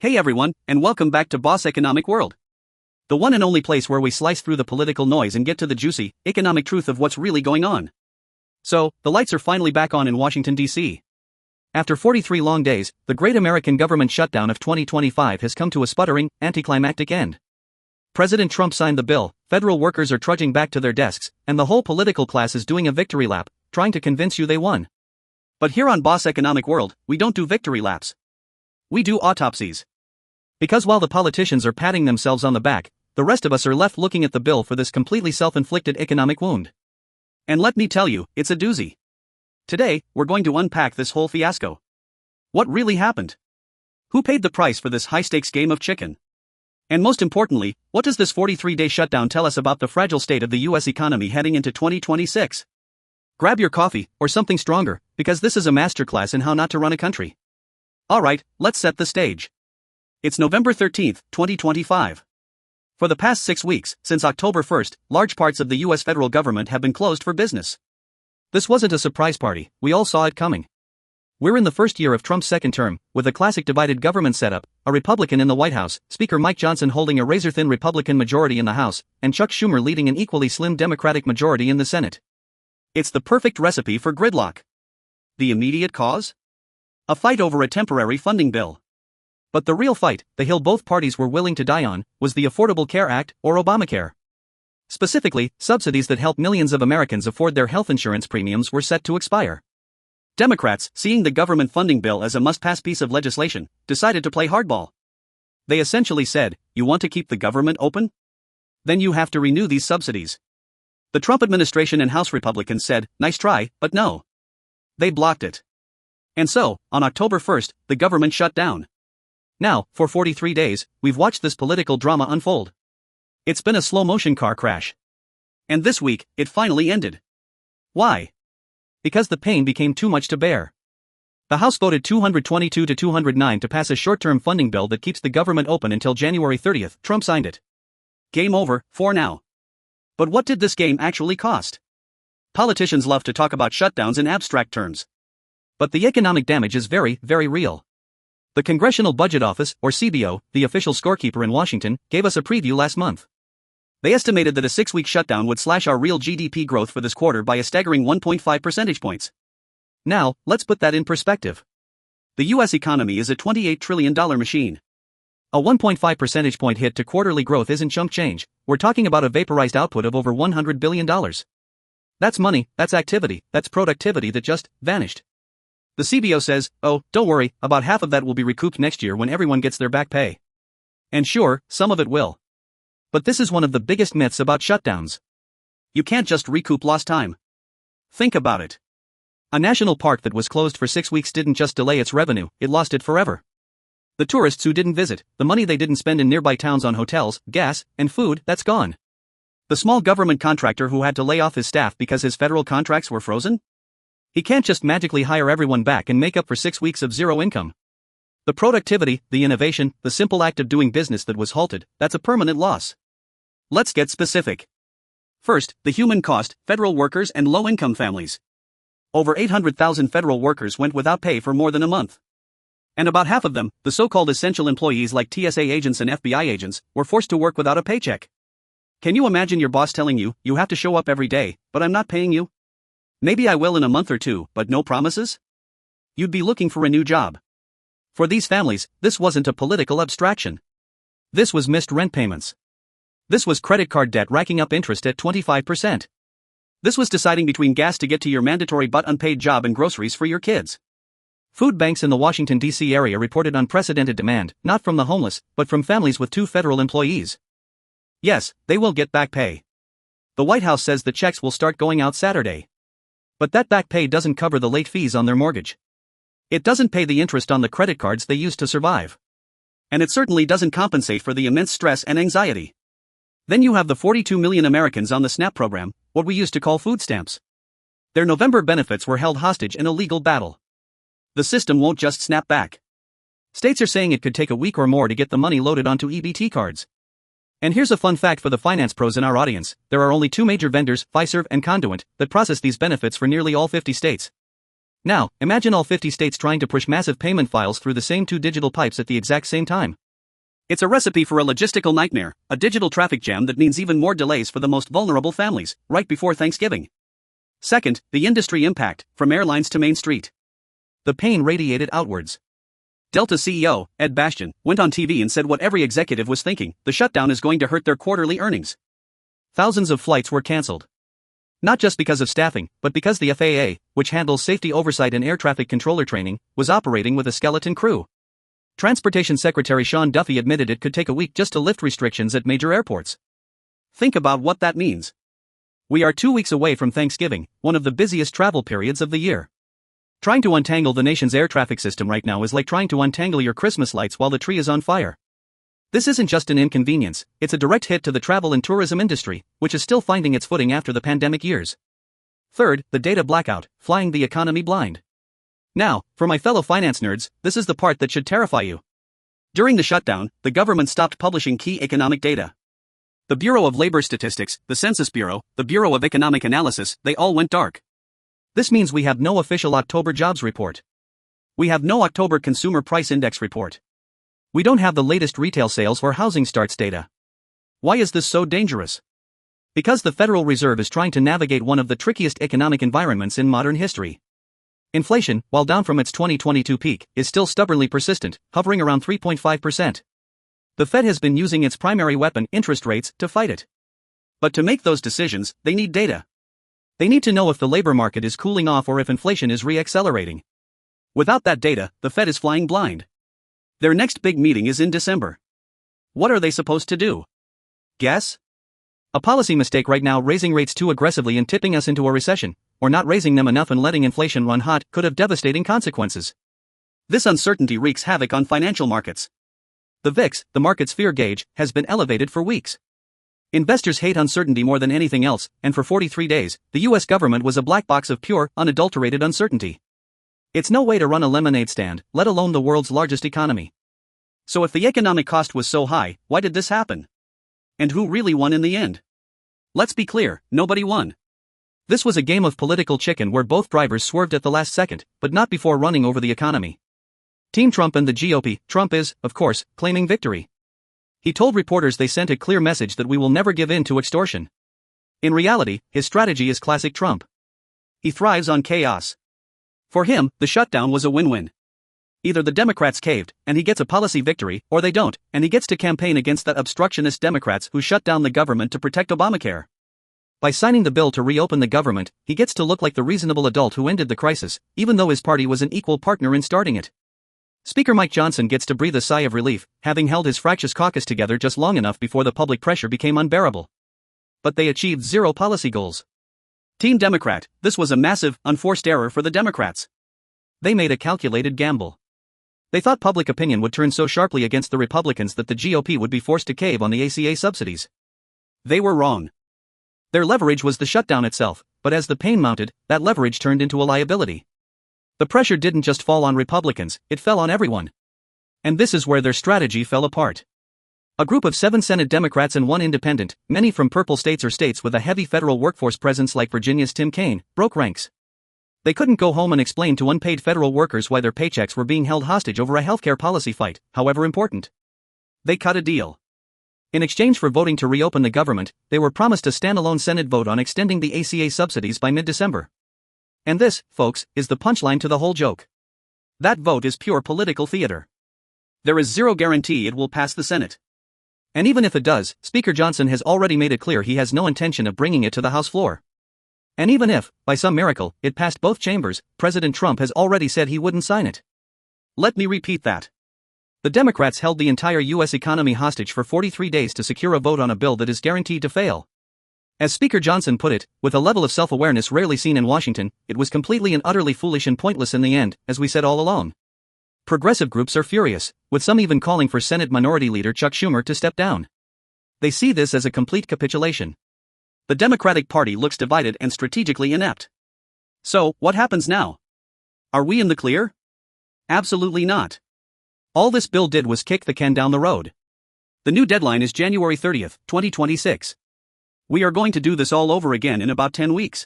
Hey everyone, and welcome back to Boss Economic World. The one and only place where we slice through the political noise and get to the juicy, economic truth of what's really going on. So, the lights are finally back on in Washington D.C. After 43 long days, the great American government shutdown of 2025 has come to a sputtering, anticlimactic end. President Trump signed the bill, federal workers are trudging back to their desks, and the whole political class is doing a victory lap, trying to convince you they won. But here on Boss Economic World, we don't do victory laps. We do autopsies. Because while the politicians are patting themselves on the back, the rest of us are left looking at the bill for this completely self-inflicted economic wound. And let me tell you, it's a doozy. Today, we're going to unpack this whole fiasco. What really happened? Who paid the price for this high-stakes game of chicken? And most importantly, what does this 43-day shutdown tell us about the fragile state of the US economy heading into 2026? Grab your coffee, or something stronger, because this is a masterclass in how not to run a country. Alright, let's set the stage. It's November 13th, 2025. For the past 6 weeks, since October 1st, large parts of the US federal government have been closed for business. This wasn't a surprise party, we all saw it coming. We're in the first year of Trump's second term, with a classic divided government setup, a Republican in the White House, Speaker Mike Johnson holding a razor-thin Republican majority in the House, and Chuck Schumer leading an equally slim Democratic majority in the Senate. It's the perfect recipe for gridlock. The immediate cause? A fight over a temporary funding bill. But the real fight, the hill both parties were willing to die on, was the Affordable Care Act, or Obamacare. Specifically, subsidies that help millions of Americans afford their health insurance premiums were set to expire. Democrats, seeing the government funding bill as a must-pass piece of legislation, decided to play hardball. They essentially said, you want to keep the government open? Then you have to renew these subsidies. The Trump administration and House Republicans said, nice try, but no. They blocked it. And so, on October 1st, the government shut down. Now, for 43 days, we've watched this political drama unfold. It's been a slow-motion car crash. And this week, it finally ended. Why? Because the pain became too much to bear. The House voted 222 to 209 to pass a short-term funding bill that keeps the government open until January 30th. Trump signed it. Game over, for now. But what did this game actually cost? Politicians love to talk about shutdowns in abstract terms. But the economic damage is very, very real. The Congressional Budget Office, or CBO, the official scorekeeper in Washington, gave us a preview last month. They estimated that a 6-week shutdown would slash our real GDP growth for this quarter by a staggering 1.5 percentage points. Now, let's put that in perspective. The US economy is a $28 trillion machine. A 1.5 percentage point hit to quarterly growth isn't chump change, we're talking about a vaporized output of over $100 billion. That's money, that's activity, that's productivity that just vanished. The CBO says, oh, don't worry, about half of that will be recouped next year when everyone gets their back pay. And sure, some of it will. But this is one of the biggest myths about shutdowns. You can't just recoup lost time. Think about it. A national park that was closed for 6 weeks didn't just delay its revenue, it lost it forever. The tourists who didn't visit, the money they didn't spend in nearby towns on hotels, gas, and food, that's gone. The small government contractor who had to lay off his staff because his federal contracts were frozen? He can't just magically hire everyone back and make up for 6 weeks of zero income. The productivity, the innovation, the simple act of doing business that was halted, that's a permanent loss. Let's get specific. First, the human cost, federal workers and low-income families. Over 800,000 federal workers went without pay for more than a month. And about half of them, the so-called essential employees like TSA agents and FBI agents, were forced to work without a paycheck. Can you imagine your boss telling you, you have to show up every day, but I'm not paying you? Maybe I will in a month or two, but no promises? You'd be looking for a new job. For these families, this wasn't a political abstraction. This was missed rent payments. This was credit card debt racking up interest at 25%. This was deciding between gas to get to your mandatory but unpaid job and groceries for your kids. Food banks in the Washington D.C. area reported unprecedented demand, not from the homeless, but from families with 2 federal employees. Yes, they will get back pay. The White House says the checks will start going out Saturday. But that back pay doesn't cover the late fees on their mortgage. It doesn't pay the interest on the credit cards they used to survive. And it certainly doesn't compensate for the immense stress and anxiety. Then you have the 42 million Americans on the SNAP program, what we used to call food stamps. Their November benefits were held hostage in a legal battle. The system won't just snap back. States are saying it could take a week or more to get the money loaded onto EBT cards. And here's a fun fact for the finance pros in our audience, there are only 2 major vendors, Fiserv and Conduent, that process these benefits for nearly all 50 states. Now, imagine all 50 states trying to push massive payment files through the same two digital pipes at the exact same time. It's a recipe for a logistical nightmare, a digital traffic jam that means even more delays for the most vulnerable families, right before Thanksgiving. Second, the industry impact, from airlines to Main Street. The pain radiated outwards. Delta CEO, Ed Bastian, went on TV and said what every executive was thinking: the shutdown is going to hurt their quarterly earnings. Thousands of flights were cancelled. Not just because of staffing, but because the FAA, which handles safety oversight and air traffic controller training, was operating with a skeleton crew. Transportation Secretary Sean Duffy admitted it could take a week just to lift restrictions at major airports. Think about what that means. We are 2 weeks away from Thanksgiving, one of the busiest travel periods of the year. Trying to untangle the nation's air traffic system right now is like trying to untangle your Christmas lights while the tree is on fire. This isn't just an inconvenience, it's a direct hit to the travel and tourism industry, which is still finding its footing after the pandemic years. Third, the data blackout, flying the economy blind. Now, for my fellow finance nerds, this is the part that should terrify you. During the shutdown, the government stopped publishing key economic data. The Bureau of Labor Statistics, the Census Bureau, the Bureau of Economic Analysis, they all went dark. This means we have no official October jobs report. We have no October Consumer Price Index report. We don't have the latest retail sales or housing starts data. Why is this so dangerous? Because the Federal Reserve is trying to navigate one of the trickiest economic environments in modern history. Inflation, while down from its 2022 peak, is still stubbornly persistent, hovering around 3.5%. The Fed has been using its primary weapon, interest rates, to fight it. But to make those decisions, they need data. They need to know if the labor market is cooling off or if inflation is re-accelerating. Without that data, the Fed is flying blind. Their next big meeting is in December. What are they supposed to do? Guess? A policy mistake right now: raising rates too aggressively and tipping us into a recession, or not raising them enough and letting inflation run hot, could have devastating consequences. This uncertainty wreaks havoc on financial markets. The VIX, the market's fear gauge, has been elevated for weeks. Investors hate uncertainty more than anything else, and for 43 days, the US government was a black box of pure, unadulterated uncertainty. It's no way to run a lemonade stand, let alone the world's largest economy. So if the economic cost was so high, why did this happen? And who really won in the end? Let's be clear, nobody won. This was a game of political chicken where both drivers swerved at the last second, but not before running over the economy. Team Trump and the GOP. Trump is, of course, claiming victory. He told reporters they sent a clear message that we will never give in to extortion. In reality, his strategy is classic Trump. He thrives on chaos. For him, the shutdown was a win-win. Either the Democrats caved, and he gets a policy victory, or they don't, and he gets to campaign against the obstructionist Democrats who shut down the government to protect Obamacare. By signing the bill to reopen the government, he gets to look like the reasonable adult who ended the crisis, even though his party was an equal partner in starting it. Speaker Mike Johnson gets to breathe a sigh of relief, having held his fractious caucus together just long enough before the public pressure became unbearable. But they achieved zero policy goals. Team Democrat, this was a massive, unforced error for the Democrats. They made a calculated gamble. They thought public opinion would turn so sharply against the Republicans that the GOP would be forced to cave on the ACA subsidies. They were wrong. Their leverage was the shutdown itself, but as the pain mounted, that leverage turned into a liability. The pressure didn't just fall on Republicans, it fell on everyone. And this is where their strategy fell apart. A group of 7 Senate Democrats and 1 independent, many from purple states or states with a heavy federal workforce presence like Virginia's Tim Kaine, broke ranks. They couldn't go home and explain to unpaid federal workers why their paychecks were being held hostage over a healthcare policy fight, however important. They cut a deal. In exchange for voting to reopen the government, they were promised a standalone Senate vote on extending the ACA subsidies by mid-December. And this, folks, is the punchline to the whole joke. That vote is pure political theater. There is zero guarantee it will pass the Senate. And even if it does, Speaker Johnson has already made it clear he has no intention of bringing it to the House floor. And even if, by some miracle, it passed both chambers, President Trump has already said he wouldn't sign it. Let me repeat that. The Democrats held the entire U.S. economy hostage for 43 days to secure a vote on a bill that is guaranteed to fail. As Speaker Johnson put it, with a level of self-awareness rarely seen in Washington, it was completely and utterly foolish and pointless in the end, as we said all along. Progressive groups are furious, with some even calling for Senate Minority Leader Chuck Schumer to step down. They see this as a complete capitulation. The Democratic Party looks divided and strategically inept. So, what happens now? Are we in the clear? Absolutely not. All this bill did was kick the can down the road. The new deadline is January 30th, 2026. We are going to do this all over again in about 10 weeks.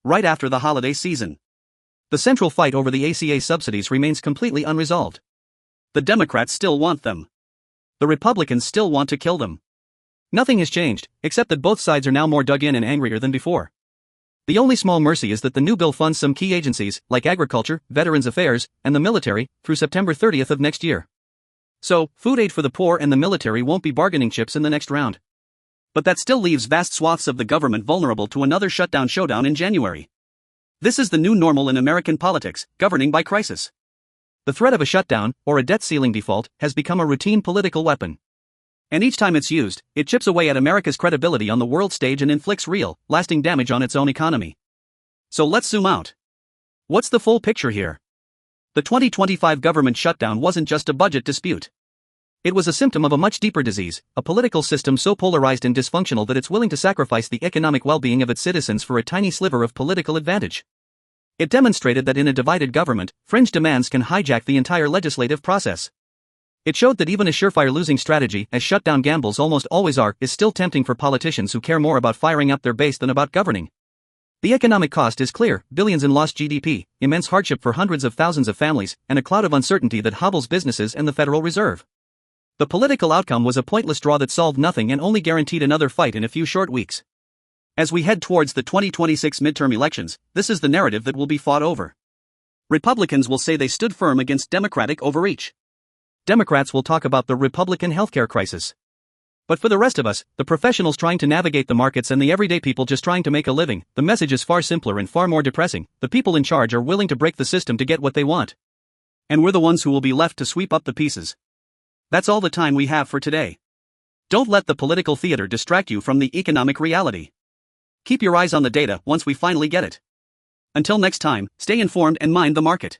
Right after the holiday season. The central fight over the ACA subsidies remains completely unresolved. The Democrats still want them. The Republicans still want to kill them. Nothing has changed, except that both sides are now more dug in and angrier than before. The only small mercy is that the new bill funds some key agencies, like Agriculture, Veterans Affairs, and the military, through September 30th of next year. So, food aid for the poor and the military won't be bargaining chips in the next round. But that still leaves vast swaths of the government vulnerable to another showdown in January. This is the new normal in American politics, governing by crisis. The threat of a shutdown, or a debt ceiling default, has become a routine political weapon. And each time it's used, it chips away at America's credibility on the world stage and inflicts real, lasting damage on its own economy. So let's zoom out. What's the full picture here? The 2025 government shutdown wasn't just a budget dispute. It was a symptom of a much deeper disease, a political system so polarized and dysfunctional that it's willing to sacrifice the economic well-being of its citizens for a tiny sliver of political advantage. It demonstrated that in a divided government, fringe demands can hijack the entire legislative process. It showed that even a surefire losing strategy, as shutdown gambles almost always are, is still tempting for politicians who care more about firing up their base than about governing. The economic cost is clear: billions in lost GDP, immense hardship for hundreds of thousands of families, and a cloud of uncertainty that hobbles businesses and the Federal Reserve. The political outcome was a pointless draw that solved nothing and only guaranteed another fight in a few short weeks. As we head towards the 2026 midterm elections, this is the narrative that will be fought over. Republicans will say they stood firm against Democratic overreach. Democrats will talk about the Republican healthcare crisis. But for the rest of us, the professionals trying to navigate the markets and the everyday people just trying to make a living, the message is far simpler and far more depressing. The people in charge are willing to break the system to get what they want. And we're the ones who will be left to sweep up the pieces. That's all the time we have for today. Don't let the political theater distract you from the economic reality. Keep your eyes on the data once we finally get it. Until next time, stay informed and mind the market.